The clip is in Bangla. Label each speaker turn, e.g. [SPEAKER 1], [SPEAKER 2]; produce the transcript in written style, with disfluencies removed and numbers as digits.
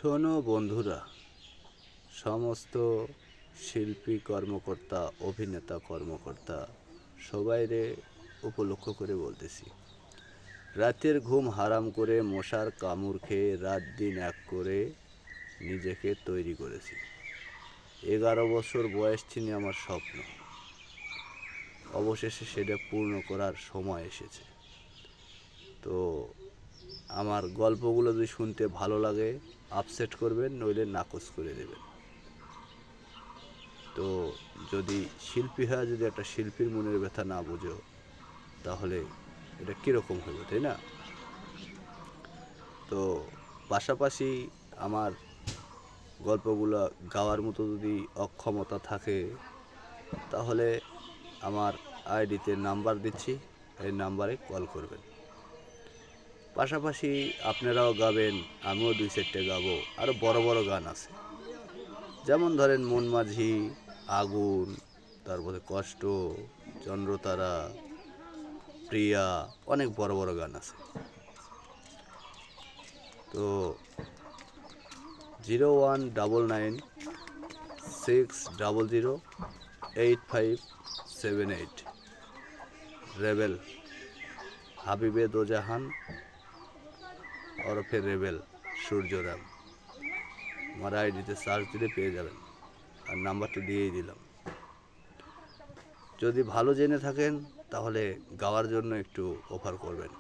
[SPEAKER 1] শোনো বন্ধুরা, সমস্ত শিল্পী কর্মকর্তা, অভিনেতা কর্মকর্তা সবাইরে উপলক্ষ করে বলতেছি, রাতের ঘুম হারাম করে মশার কামড় খেয়ে রাত দিন এক করে নিজেকে তৈরি করেছি। 11 বছর বয়স ছিল আমার স্বপ্ন, অবশেষে সেটা পূর্ণ করার সময় এসেছে। তো আমার গল্পগুলো যদি শুনতে ভালো লাগে আপসেট করবেন, নইলে নাকচ করে দেবেন। তো যদি শিল্পী হয়, যদি একটা শিল্পীর মনের ব্যথা না বুঝো, তাহলে এটা কীরকম হবে, তাই না? তো পাশাপাশি আমার গল্পগুলো গাওয়ার মতো যদি অক্ষমতা থাকে, তাহলে আমার আইডিতে নাম্বার দিচ্ছি, এই নাম্বারে কল করবেন। পাশাপাশি আপনারাও গাবেন, আমিও 2-4টে গাবো। আরও বড় বড় গান আছে, যেমন ধরেন মন মাঝি, আগুন, তারপরে কষ্ট, চন্দ্রতারা, প্রিয়া, অনেক বড় বড় গান আছে। তো 01996008578 রেবেল হাবিবে দোজাহান ওরফে রেবেল সূর্যরাম। আমার আইডিতে সার্চ দিলে পেয়ে যাবেন, আর নাম্বারটি দিয়েই দিলাম। যদি ভালো জেনে থাকেন তাহলে গাওয়ার জন্য একটু অফার করবেন।